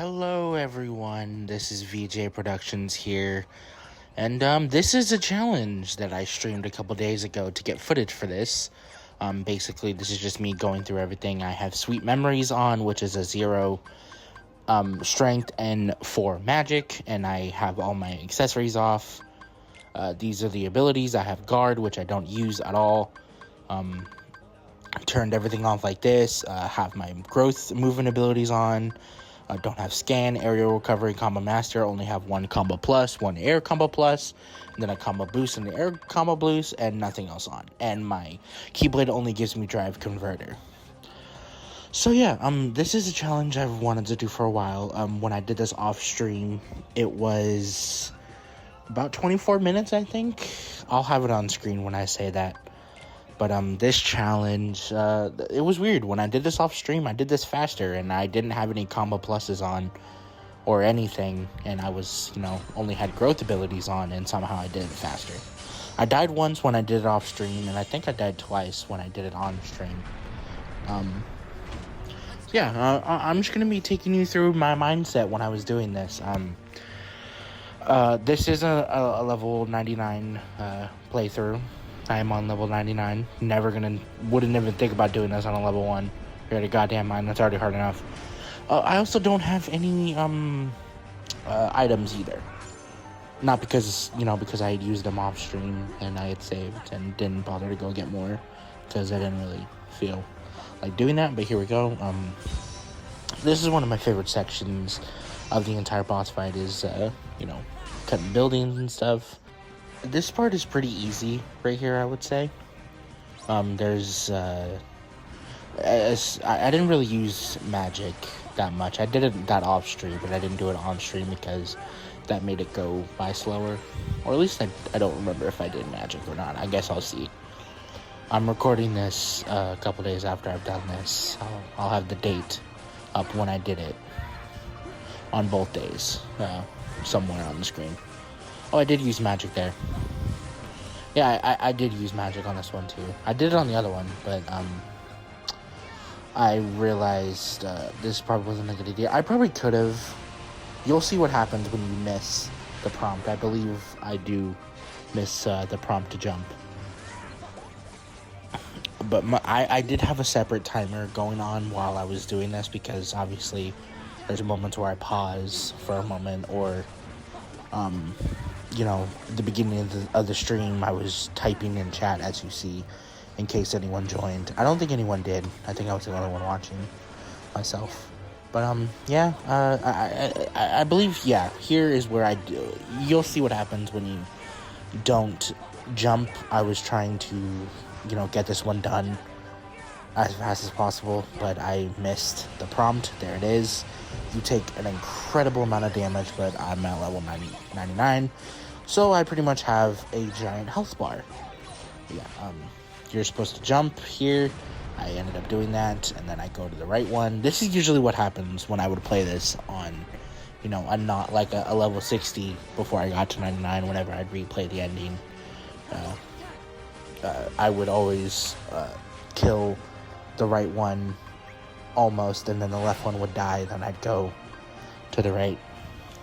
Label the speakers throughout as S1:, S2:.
S1: Hello everyone, this is VJ Productions here, and this is a challenge that I streamed a couple days ago to get footage for this. Basically this is just me going through everything. I have Sweet Memories on, which is a 0 strength and 4 magic, and I have all my accessories off. These are the abilities. I have guard, which I don't use at all. Turned everything off like this. Have my growth movement abilities on. Don't have scan, aerial recovery, combo master. Only have one combo plus, one air combo plus, and then a combo boost and the air combo boost, and nothing else on. And my keyblade only gives me drive converter. So yeah, this is a challenge I've wanted to do for a while. When I did this off stream, it was about 24 minutes, I think. I'll have it on screen when I say that. But this challenge, it was weird. When I did this off stream, I did this faster, and I didn't have any combo pluses on or anything, and I was, only had growth abilities on, and somehow I did it faster. I died once when I did it off stream, and I think I died twice when I did it on stream. I'm just going to be taking you through my mindset when I was doing this. This is a level 99 playthrough. I am on level 99. Wouldn't even think about doing this on a level 1. You're out of goddamn mind. That's already hard enough. I also don't have any items either. Not because, because I had used them off stream and I had saved and didn't bother to go get more because I didn't really feel like doing that. But here we go. This is one of my favorite sections of the entire boss fight is, cutting buildings and stuff. This part is pretty easy right here, I would say. I didn't really use magic that much. I did it that off stream, but I didn't do it on stream because that made it go by slower. Or at least I don't remember if I did magic or not. I guess I'll see. I'm recording this a couple days after I've done this. I'll have the date up when I did it on both days, somewhere on the screen. Oh, I did use magic there. Yeah, I did use magic on this one too. I did it on the other one, but I realized this probably wasn't a good idea. I probably could have. You'll see what happens when you miss the prompt. I believe I do miss the prompt to jump. But I did have a separate timer going on while I was doing this because obviously there's moments where I pause for a moment or at the beginning of the stream, I was typing in chat, as you see, in case anyone joined. I don't think anyone did. I think I was the only one watching myself. But, I believe, here is where you'll see what happens when you don't jump. I was trying to, get this one done as fast as possible, but I missed the prompt. There it is. You take an incredible amount of damage, but I'm at level 99, so I pretty much have a giant health bar. You're supposed to jump here. I ended up doing that, and then I go to the right one. This is usually what happens when I would play this on, I'm not like a level 60 before I got to 99. Whenever I'd replay the ending, I would always kill the right one almost, and then the left one would die. Then I'd go to the right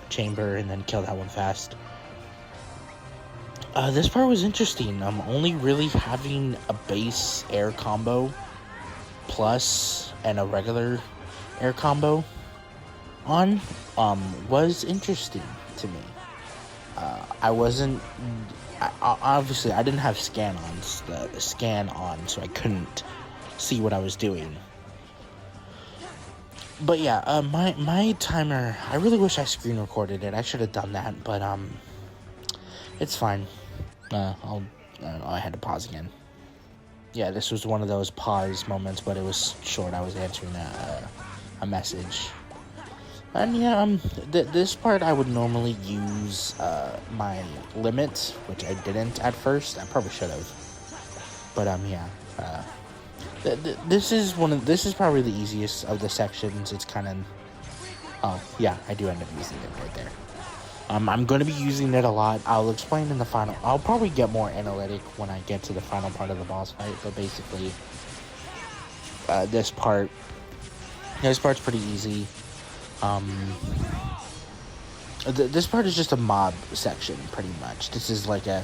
S1: chamber and then kill that one fast. This part was interesting. I'm only really having a base air combo plus and a regular air combo on was interesting to me. Obviously I didn't have scan on, so I couldn't see what I was doing. But yeah, my timer, I really wish I screen recorded it. I should have done that, but it's fine. I had to pause again. Yeah, this was one of those pause moments, but it was short. I was answering a message. And this part I would normally use my limit, which I didn't at first. I probably should have. But this is probably the easiest of the sections. It's kind of, I do end up using it right there. I'm going to be using it a lot. I'll explain in the final. I'll probably get more analytic when I get to the final part of the boss fight. But basically, this part's pretty easy. This part is just a mob section, pretty much. This is like a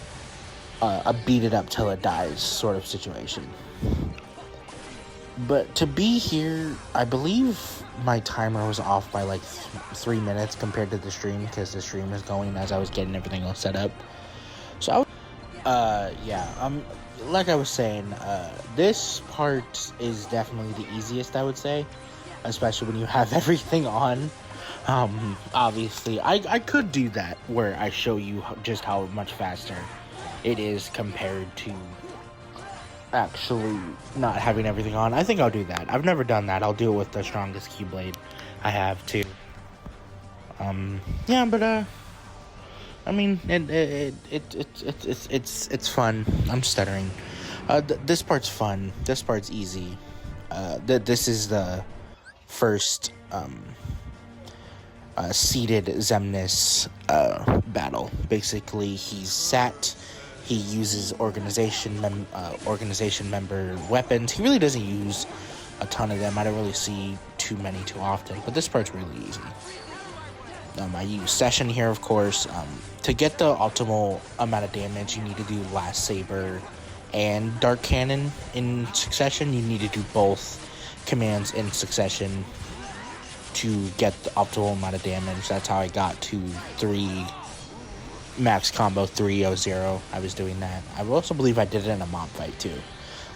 S1: beat it up till it dies sort of situation. But to be here, I believe my timer was off by like 3 minutes compared to the stream, because the stream was going as I was getting everything all set up. So like I was saying, this part is definitely the easiest, I would say, especially when you have everything on. Obviously, I could do that where I show you just how much faster it is compared to actually not having everything on. I think I'll do that. I've never done that. I'll do it with the strongest Keyblade I have too. Yeah, but I mean, it's fun. I'm stuttering. This part's fun. This part's easy. This is the first seated Xemnas battle. Basically, he's sat. He uses organization member weapons. He really doesn't use a ton of them. I don't really see too many too often, but this part's really easy. I use Session here, of course. To get the optimal amount of damage, you need to do Last Saber and Dark Cannon in succession. You need to do both commands in succession to get the optimal amount of damage. That's how I got to 3 max combo 300. I was doing that. I also believe I did it in a mob fight too.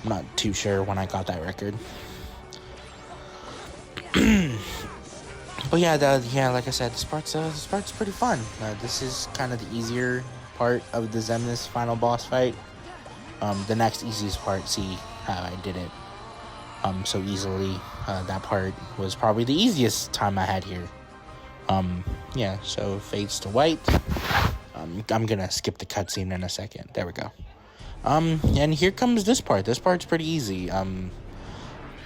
S1: I'm not too sure when I got that record. But yeah, like I said, this part's pretty fun. This is kind of the easier part of the Xemnas final boss fight. The next easiest part, see how I did it so easily. That part was probably the easiest time I had here. Yeah, so fades to white. I'm gonna skip the cutscene in a second. There we go. And here comes this part. This part's pretty easy.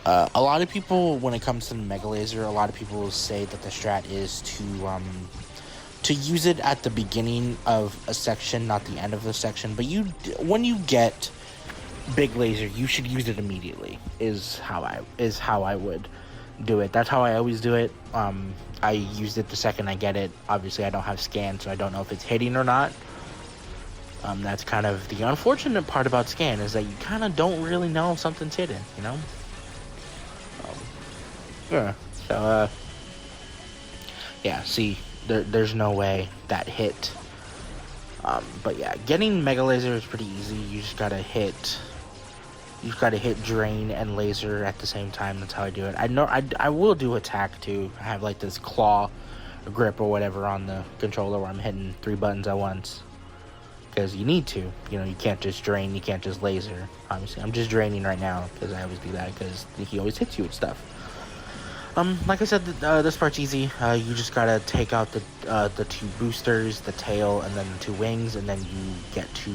S1: A lot of people, when it comes to the Mega Laser, a lot of people will say that the strat is to use it at the beginning of a section, not the end of the section. But when you get Big Laser, you should use it immediately. Is how I would do it. That's how I always do it. I used it the second I get it. Obviously, I don't have scan, so I don't know if it's hitting or not. That's kind of the unfortunate part about scan, is that you kind of don't really know if something's hidden, you know? Yeah, so, yeah, see, there's no way that hit. But yeah, getting Mega Laser is pretty easy. You just gotta hit Drain and Laser at the same time. That's how I do it. I will do attack too. I have like this claw grip or whatever on the controller where I'm hitting 3 buttons at once. Because you need to. You know, you can't just Drain, you can't just Laser. Obviously, I'm just draining right now because I always do that because he always hits you with stuff. Like I said, this part's easy. You just gotta take out the 2 boosters, the tail, and then the 2 wings, and then you get to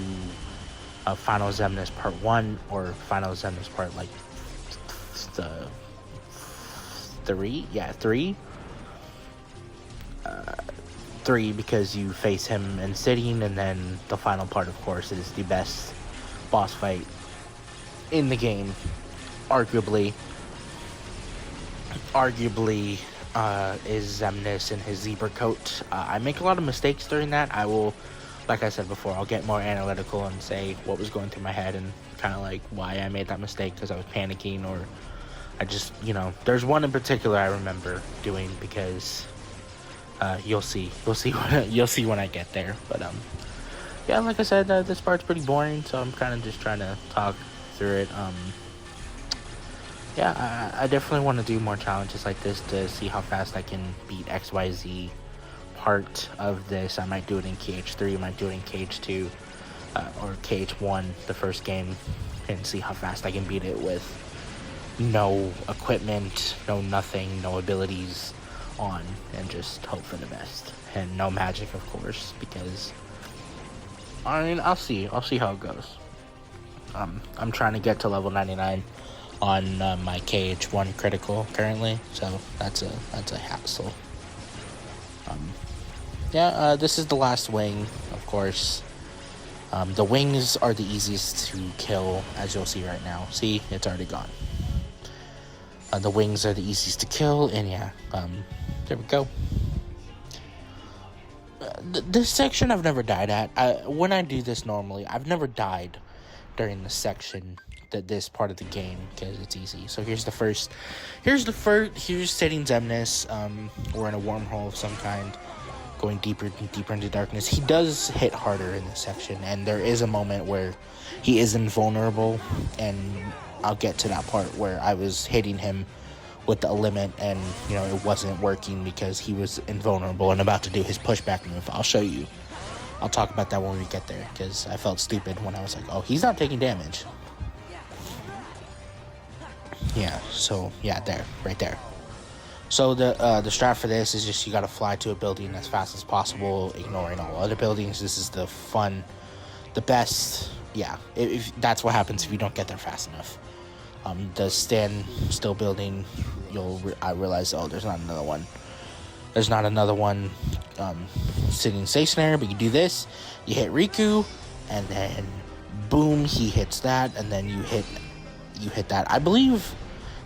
S1: Final Xemnas Part 1, or Final Xemnas Part, like, 3? Yeah, 3. 3, because you face him in sitting, and then the final part, of course, is the best boss fight in the game, arguably is Xemnas in his zebra coat. I make a lot of mistakes during that. I will, like I said before, I'll get more analytical and say what was going through my head and kind of like why I made that mistake, because I was panicking, or I just, you know, there's one in particular I remember doing, because you'll see when I get there. But yeah, like I said, this part's pretty boring, so I'm kind of just trying to talk through it. Yeah, I definitely want to do more challenges like this to see how fast I can beat XYZ part of this. I might do it in KH3, I might do it in KH2, or KH1, the first game, and see how fast I can beat it with no equipment, no nothing, no abilities on, and just hope for the best. And no magic, of course, because, I mean, I'll see how it goes. I'm trying to get to level 99 on my KH1 critical currently, so that's a hassle. Yeah, this is the last wing, of course. The wings are the easiest to kill, as you'll see right now. See, it's already gone. The wings are the easiest to kill, and yeah, There we go. This section I've never died at. When I do this normally, I've never died during the section, this part of the game, because it's easy. So here's Sitting Zemnis. We're in a wormhole of some kind, going deeper and deeper into darkness. He does hit harder in this section, and there is a moment where he is invulnerable, and I'll get to that part where I was hitting him with the limit, and it wasn't working because he was invulnerable and about to do his pushback move. I'll show you. I'll talk about that when we get there, because I felt stupid when I was like, oh, he's not taking damage. Yeah, so yeah, right there. So the strat for this is just you gotta fly to a building as fast as possible, ignoring all other buildings. This is the best. Yeah, if that's what happens if you don't get there fast enough. The stand still building, I realize, oh, there's not another one. There's not another one sitting stationary, but you do this, you hit Riku, and then boom, he hits that, and then you hit that. I believe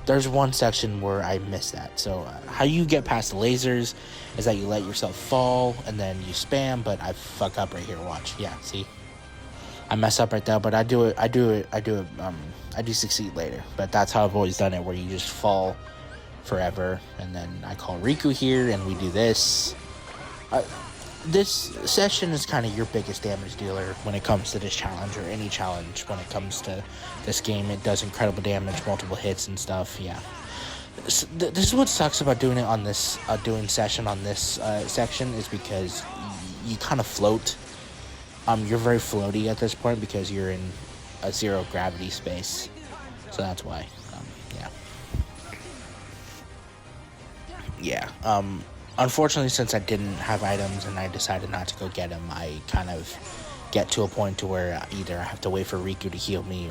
S1: there's one section where I missed that. So how you get past the lasers is that you let yourself fall, and then you spam, but I fuck up right here, watch. Yeah, see? I mess up right there, but I do succeed later. But that's how I've always done it, where you just fall forever, and then I call Riku here, and we do this. This session is kind of your biggest damage dealer when it comes to this challenge, or any challenge when it comes to this game. It does incredible damage, multiple hits and stuff. Yeah, this is what sucks about doing it on this session on this section, is because you kind of float. You're very floaty at this point because you're in a zero gravity space, so that's why. Unfortunately, since I didn't have items and I decided not to go get them, I kind of get to a point to where either I have to wait for Riku to heal me,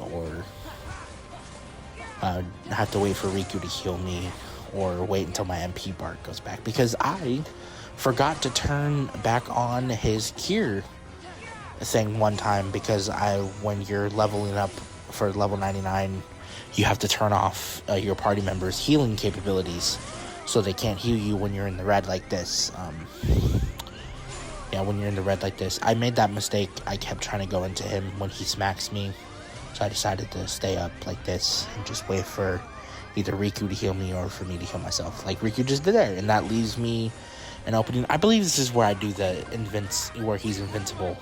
S1: or wait until my MP bar goes back, because I forgot to turn back on his cure thing one time, because when you're leveling up for level 99, you have to turn off your party members' healing capabilities, so they can't heal you when you're in the red like this. When you're in the red like this. I made that mistake. I kept trying to go into him when he smacks me, so I decided to stay up like this and just wait for either Riku to heal me or for me to heal myself, like Riku just did there, and that leaves me an opening. I believe this is where I do the where he's invincible.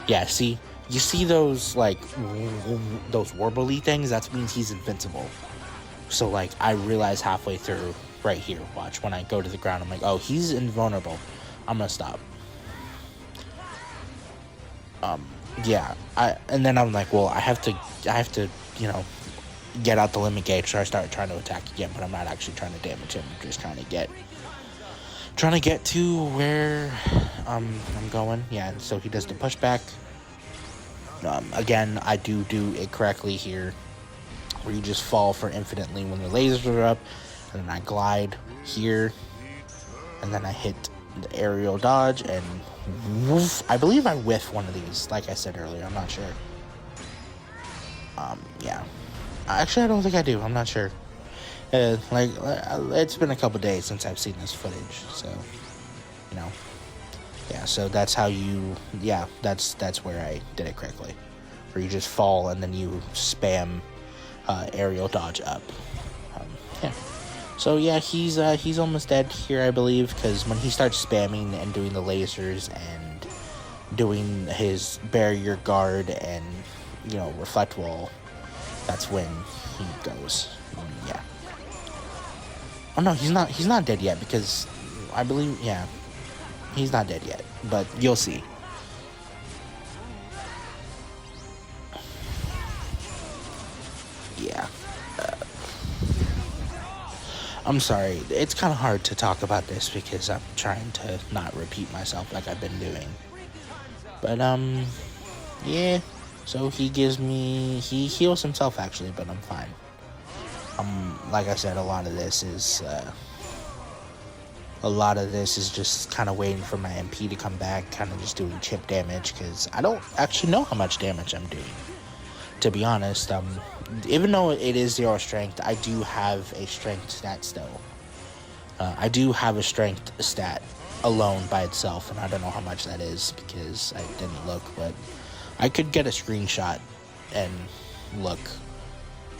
S1: Yeah, see? You see those, those warbly things? That means he's invincible. So, I realize halfway through, right here, watch, when I go to the ground, I'm like, oh, he's invulnerable. I'm gonna stop. And then I'm like, well, I have to, get out the limit gauge, so I start trying to attack again, but I'm not actually trying to damage him. I'm just trying to get to where I'm going. Yeah, and so he does the pushback. Again, I do it correctly here, where you just fall for infinitely when the lasers are up, and then I glide here, and then I hit the aerial dodge, and woof, I believe I whiff one of these, like I said earlier. I'm not sure. Yeah. Actually, I don't think I do. I'm not sure. It's been a couple days since I've seen this footage, so, yeah, so that's how that's where I did it correctly, where you just fall and then you spam aerial dodge up. Yeah. So yeah, he's almost dead here, I believe, because when he starts spamming and doing the lasers and doing his barrier guard and reflect wall, that's when he goes. Yeah. Oh no, he's not dead yet, because I believe, yeah, he's not dead yet, but you'll see. Yeah. I'm sorry, it's kind of hard to talk about this because I'm trying to not repeat myself like I've been doing. But, yeah, so he heals himself actually, but I'm fine. Like I said, a lot of this is just kind of waiting for my MP to come back, kind of just doing chip damage, because I don't actually know how much damage I'm doing, to be honest. Even though it is 0 strength, I do have a strength stat still. I do have a strength stat alone by itself, and I don't know how much that is because I didn't look, but I could get a screenshot and look,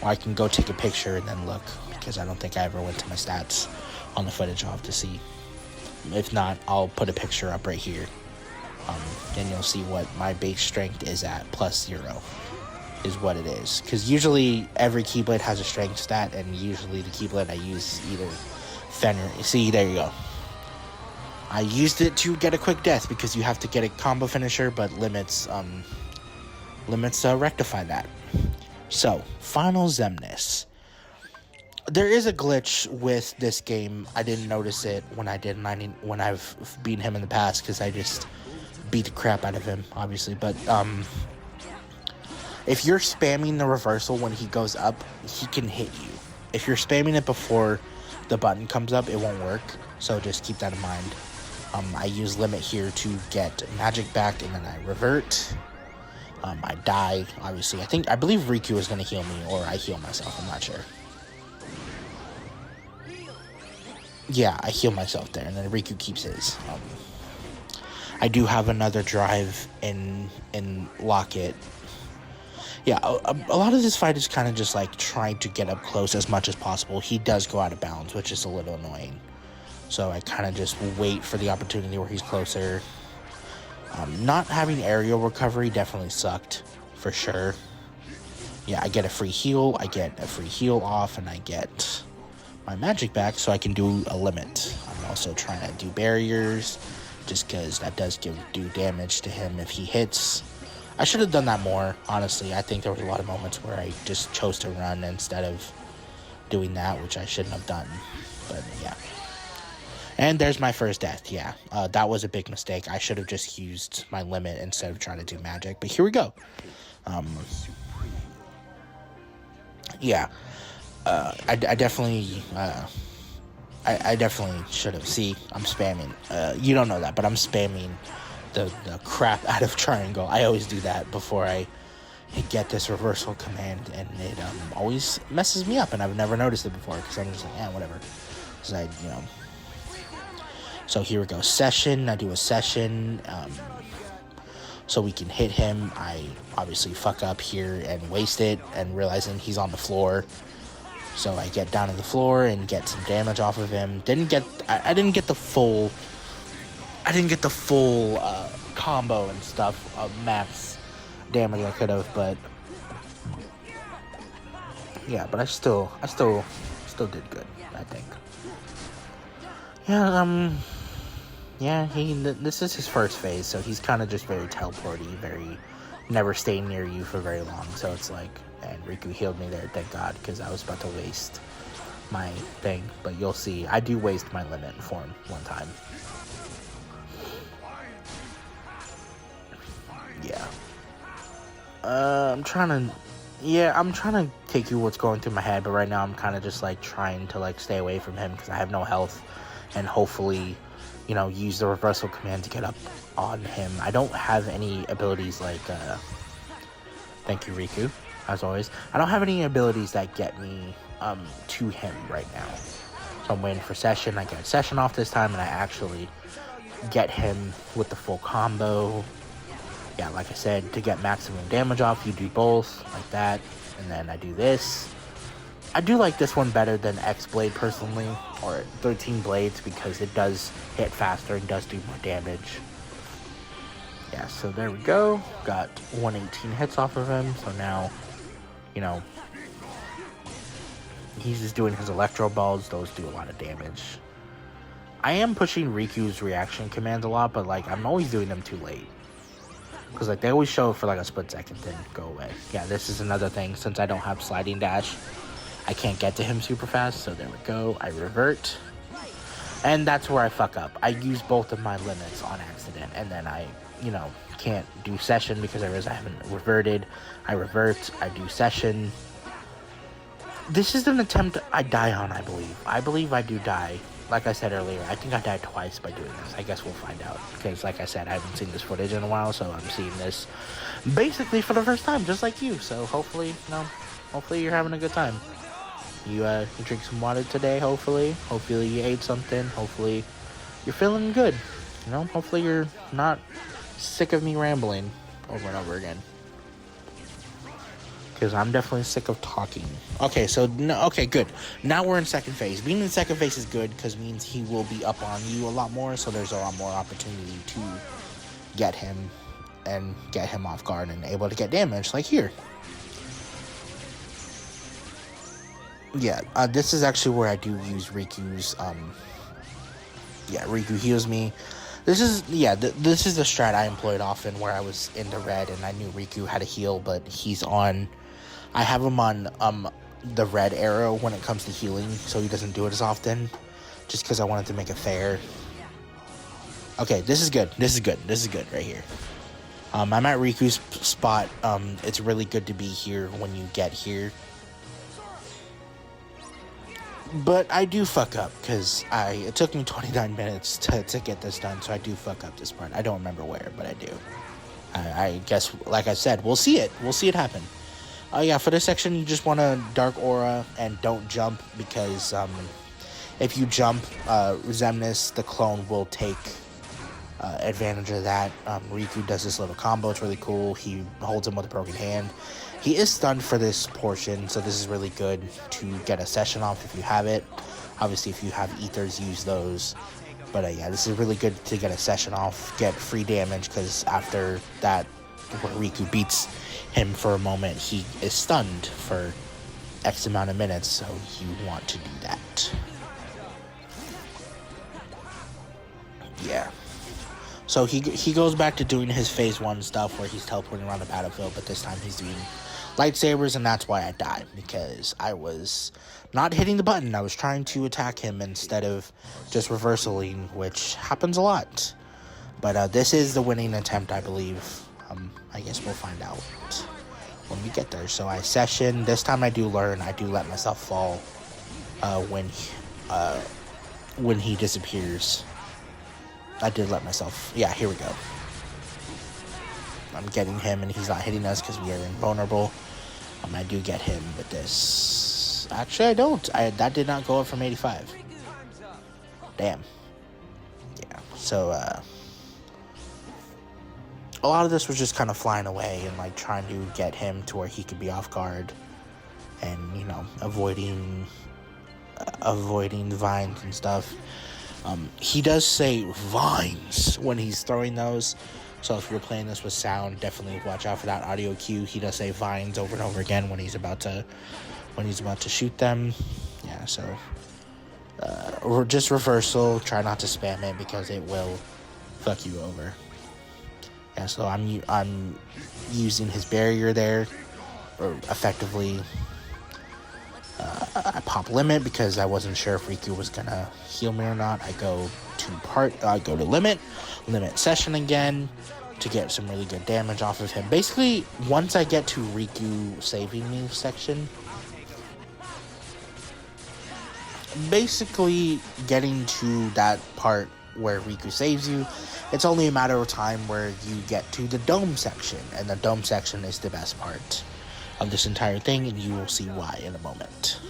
S1: or I can go take a picture and then look, because I don't think I ever went to my stats on the footage. I'll have to see. If not, I'll put a picture up right here. Then you'll see what my base strength is at. +0 is what it is. Because usually every Keyblade has a strength stat, and usually the Keyblade I use either Fenrir. See, there you go. I used it to get a quick death because you have to get a combo finisher, but limits rectify that. So, final Xemnas. There is a glitch with this game. I didn't notice it when I've beaten him in the past, because I just beat the crap out of him, obviously. But if you're spamming the reversal when he goes up, he can hit you. If you're spamming it before the button comes up, it won't work. So just keep that in mind. I use limit here to get magic back, and then I revert. I die, obviously. I believe Riku is going to heal me, or I heal myself. I'm not sure. Yeah, I heal myself there, and then Riku keeps his. I do have another drive in Locket. Yeah, a lot of this fight is kind of just like trying to get up close as much as possible. He does go out of bounds, which is a little annoying. So I kind of just wait for the opportunity where he's closer. Not having aerial recovery definitely sucked, for sure. Yeah, I get a free heal, off, and I get my magic back so I can do a limit. I'm also trying to do barriers, just because that does do damage to him if he hits. I should have done that more, honestly. I think there was a lot of moments where I just chose to run instead of doing that, which I shouldn't have done. But yeah. And there's my first death, yeah. That was a big mistake. I should have just used my limit instead of trying to do magic. But here we go. Yeah. I definitely... I definitely should have. See, I'm spamming. You don't know that, but I'm spamming the crap out of triangle. I always do that before I get this reversal command, and it always messes me up, and I've never noticed it before, because I'm just like, whatever. Because So here we go. Session. I do a session. So we can hit him. I obviously fuck up here and waste it, and realizing he's on the floor. So I get down to the floor and get some damage off of him. I didn't get the full combo and stuff, max damage I could have, but yeah, but I still did good, I think. Yeah, this is his first phase, so he's kind of just very teleporty, very never stay near you for very long. So it's like, and Riku healed me there, thank God, because I was about to waste my thing. But you'll see, I do waste my limit for him one time. Yeah. I'm trying to take you what's going through my head, but right now I'm kind of just like trying to like stay away from him because I have no health, and hopefully, use the reversal command to get up on him. I don't have any abilities like, thank you, Riku, as always. I don't have any abilities that get me to him right now. So I'm waiting for Session. I get Session off this time, and I actually get him with the full combo. Yeah, like I said, to get maximum damage off, you do both, like that, and then I do this. I do like this one better than X-Blade, personally, or 13 Blades, because it does hit faster and does do more damage. Yeah, so there we go. Got 118 hits off of him, so now, he's just doing his Electro Balls. Those do a lot of damage. I am pushing Riku's reaction commands a lot, but, I'm always doing them too late. Because, they always show for, a split second, then go away. Yeah, this is another thing. Since I don't have Sliding Dash, I can't get to him super fast. So there we go. I revert. And that's where I fuck up. I use both of my limits on accident. And then I, can't do Session because I realize I haven't reverted. I revert. I do Session. This is an attempt I die on, I believe. I believe I do die. Like I said earlier, I think I died twice by doing this. I guess we'll find out. Because, like I said, I haven't seen this footage in a while, so I'm seeing this basically for the first time, just like you. So hopefully, hopefully you're having a good time. You drink some water today, hopefully. Hopefully you ate something. Hopefully you're feeling good. Hopefully you're not sick of me rambling over and over again. Because I'm definitely sick of talking. Okay, good. Now we're in second phase. Being in second phase is good because it means he will be up on you a lot more. So there's a lot more opportunity to get him and get him off guard and able to get damage, like here. Yeah, this is actually where I do use Riku's. Riku heals me. This is the strat I employed often where I was in the red and I knew Riku had a heal, but he's on. I have him on the red arrow when it comes to healing, so he doesn't do it as often, just because I wanted to make it fair. Okay, this is good. This is good right here. I'm at Riku's spot. It's really good to be here when you get here. But I do fuck up, because it took me 29 minutes to get this done, so I do fuck up this part. I don't remember where, but I do. I guess, like I said, we'll see it. We'll see it happen. For this section, you just want to Dark Aura and don't jump, because if you jump, Zemnis, the clone, will take advantage of that. Riku does this little combo. It's really cool. He holds him with a broken hand. He is stunned for this portion, so this is really good to get a session off if you have it. Obviously, if you have ethers, use those. But this is really good to get a session off, get free damage, because after that, where Riku beats him for a moment, he is stunned for X amount of minutes, so you want to do that. Yeah. So he goes back to doing his phase 1 stuff where he's teleporting around the battlefield, but this time he's doing lightsabers, and that's why I died, because I was not hitting the button. I was trying to attack him instead of just reversaling, which happens a lot. But this is the winning attempt, I believe. I guess we'll find out when we get there. So I session. This time I do learn. I do let myself fall when he disappears. I did let myself. Yeah, here we go. I'm getting him, and he's not hitting us because we are invulnerable. I do get him with this. Actually, I don't. That did not go up from 85. Damn. Yeah. So, a lot of this was just kind of flying away and like trying to get him to where he could be off guard, and avoiding the vines and stuff. He does say vines when he's throwing those, so if you're playing this with sound, definitely watch out for that audio cue. He does say vines over and over again when he's about to shoot them. Yeah, so or just reversal. Try not to spam it because it will fuck you over. Yeah, so I'm using his barrier there, or effectively. I pop limit because I wasn't sure if Riku was gonna heal me or not. I go to limit session again to get some really good damage off of him. Basically, once I get to Riku saving me section, basically getting to that part where Riku saves you, it's only a matter of time where you get to the dome section, and the dome section is the best part of this entire thing, and you will see why in a moment.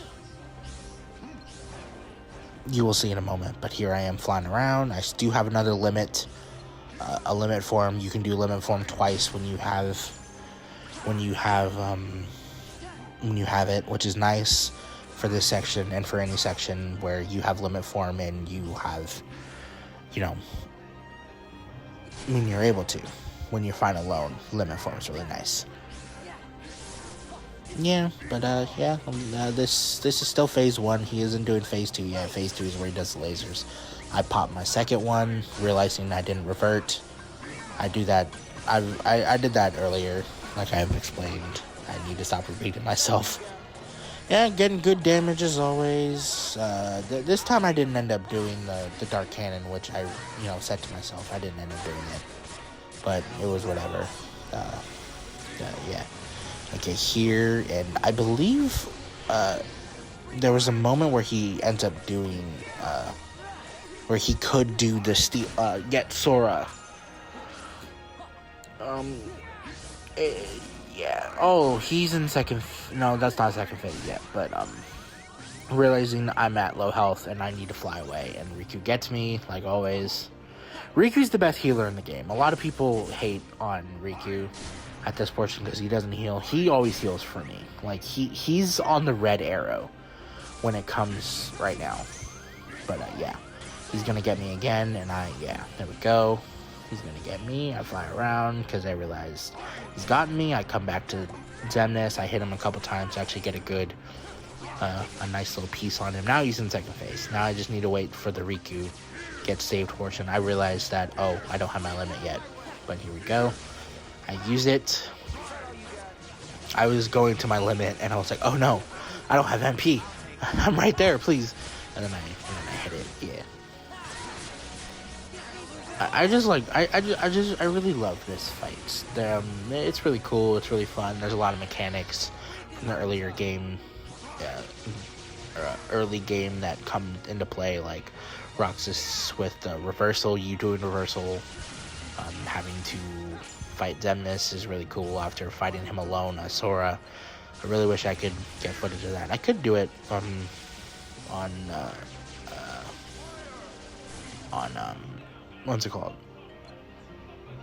S1: But here I am flying around. I do have another limit, a limit form. You can do limit form twice when you have it, which is nice for this section and for any section where you have limit form and you have, when you're able to. When you're fine alone, limit form is really nice. Yeah, but this is still phase 1. He isn't doing phase 2 yet. Phase 2 is where he does the lasers. I popped my second one, realizing I didn't revert. I do that. I did that earlier, like I've explained. I need to stop repeating myself. Yeah, getting good damage as always. This time I didn't end up doing the dark cannon, which I said to myself I didn't end up doing it, but it was whatever. Yeah. Okay, here, and I believe there was a moment where he ends up doing, where he could do the steel, get Sora. Yeah. Oh, he's in second. No, that's not second phase yet. But realizing I'm at low health and I need to fly away, and Riku gets me, like always. Riku's the best healer in the game. A lot of people hate on Riku at this portion because he doesn't heal. He always heals for me. Like, he's on the red arrow when it comes right now. But, yeah. He's going to get me again, and there we go. He's going to get me. I fly around because I realize he's gotten me. I come back to Xemnas. I hit him a couple times to actually get a nice little piece on him. Now he's in second phase. Now I just need to wait for the Riku get saved portion. I realized that, I don't have my limit yet. But here we go. I use it. I was going to my limit, and I was like, oh no, I don't have MP. I'm right there, please. And then I hit it. Yeah. I really love this fight. It's really cool. It's really fun. There's a lot of mechanics from the earlier game, early game that come into play, like Roxas with the reversal. You doing reversal, having to fight Xemnas is really cool. After fighting him alone, Sora. I really wish I could get footage of that. I could do it on what's it called?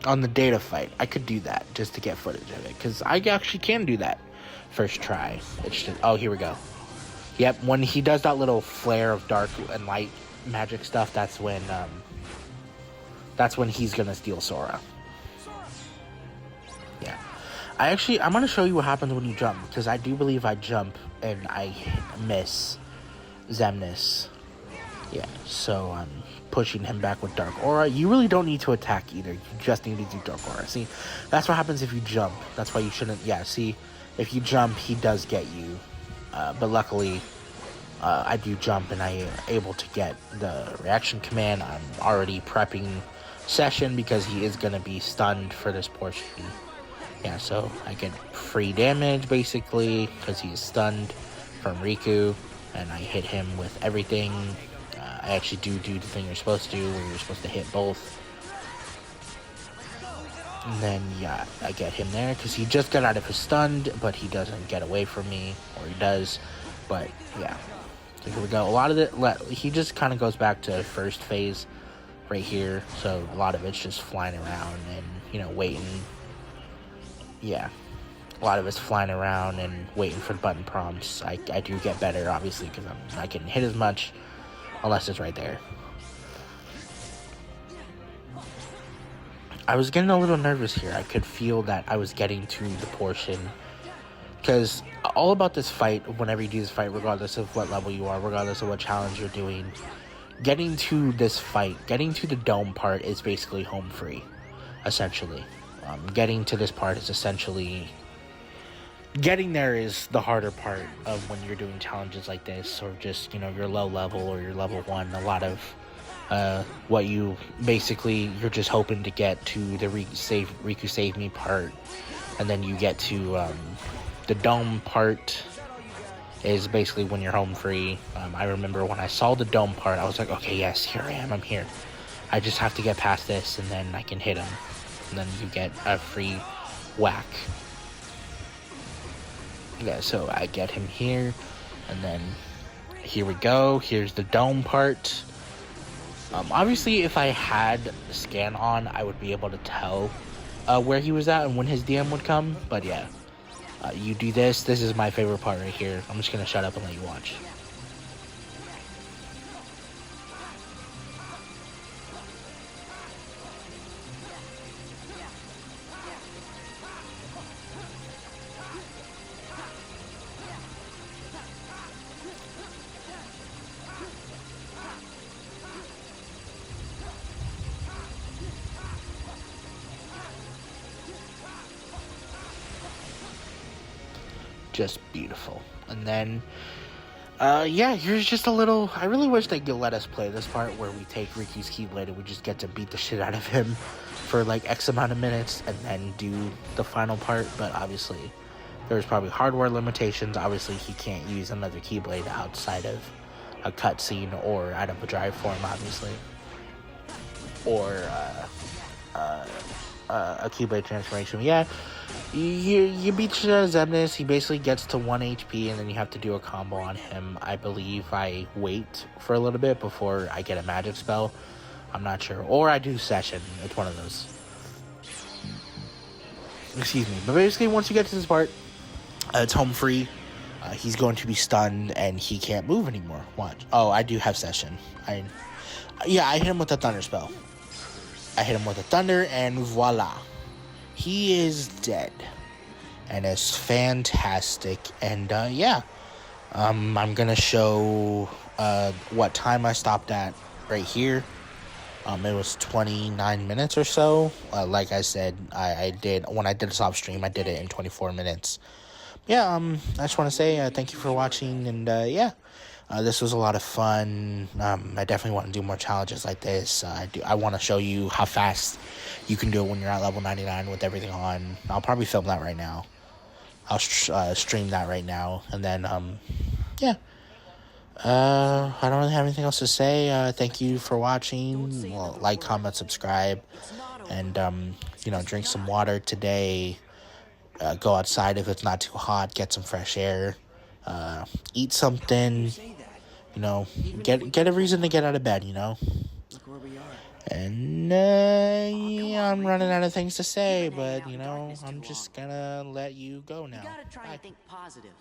S1: On the data fight. I could do that just to get footage of it, because I actually can do that first try. It's just, here we go. Yep, when he does that little flare of dark and light magic stuff, that's when he's gonna steal Sora. Yeah. I'm gonna show you what happens when you jump, because I do believe I jump and I miss Xemnas. Yeah, so I'm pushing him back with Dark Aura. You really don't need to attack either. You just need to do Dark Aura. See, that's what happens if you jump. That's why you shouldn't. Yeah, see, if you jump, he does get you. But luckily, I do jump and I am able to get the reaction command. I'm already prepping Session because he is going to be stunned for this portion. Yeah, so I get free damage basically because he is stunned from Riku. And I hit him with everything. I actually do the thing you're supposed to do, where you're supposed to hit both. And then, yeah, I get him there, because he just got out of his stunned, but he doesn't get away from me, or he does. But, yeah. So here we go. A lot of it, he just kind of goes back to first phase right here. So a lot of it's just flying around and, waiting. Yeah. A lot of it's flying around and waiting for button prompts. I do get better, obviously, because I can hit as much unless it's right there. I was getting a little nervous here. I could feel that I was getting to the portion, because all about this fight, whenever you do this fight, regardless of what level you are, regardless of what challenge you're doing, getting to this fight, getting to the dome part is basically home free, essentially. Getting to this part is essentially... Getting there is the harder part of when you're doing challenges like this, or just, you're low level or you're level 1. A lot of what you're just hoping to get to the Riku save me part, and then you get to the dome part is basically when you're home free. I remember when I saw the dome part, I was like, okay, yes, here I am, I'm here. I just have to get past this, and then I can hit him, and then you get a free whack. Yeah, so I get him here, and then here we go. Here's the dome part. Obviously, if I had scan on, I would be able to tell where he was at and when his DM would come. But yeah, you do this. This is my favorite part right here. I'm just gonna shut up and let you watch. Just beautiful. And then here's just a little... I really wish they could let us play this part where we take Riku's Keyblade and we just get to beat the shit out of him for like X amount of minutes and then do the final part. But obviously there's probably hardware limitations. Obviously he can't use another Keyblade outside of a cutscene or out of a drive form, obviously, or a Keyblade transformation. Yeah, You beat Zemnis. He basically gets to 1 HP, and then you have to do a combo on him. I believe I wait for a little bit before I get a magic spell. I'm not sure. Or I do Session. It's one of those. Excuse me. But basically, once you get to this part, it's home free. He's going to be stunned, and he can't move anymore. Watch. Oh, I do have Session. I hit him with a Thunder spell. I hit him with a Thunder, and voila. He is dead. And it's fantastic. And, I'm going to show what time I stopped at right here. It was 29 minutes or so. Like I said, I did, when I did a stop stream, I did it in 24 minutes. I just want to say thank you for watching, and this was a lot of fun. I definitely want to do more challenges like this. I want to show you how fast you can do it when you're at level 99 with everything on. I'll probably film that right now. I'll stream that right now, and then I don't really have anything else to say. Thank you for watching. Well, like, comment, subscribe, and drink some water today. Go outside if it's not too hot. Get some fresh air. Eat something. Get a reason to get out of bed. And I'm running out of things to say, but I'm just gonna let you go now.
S2: You gotta try and think positive.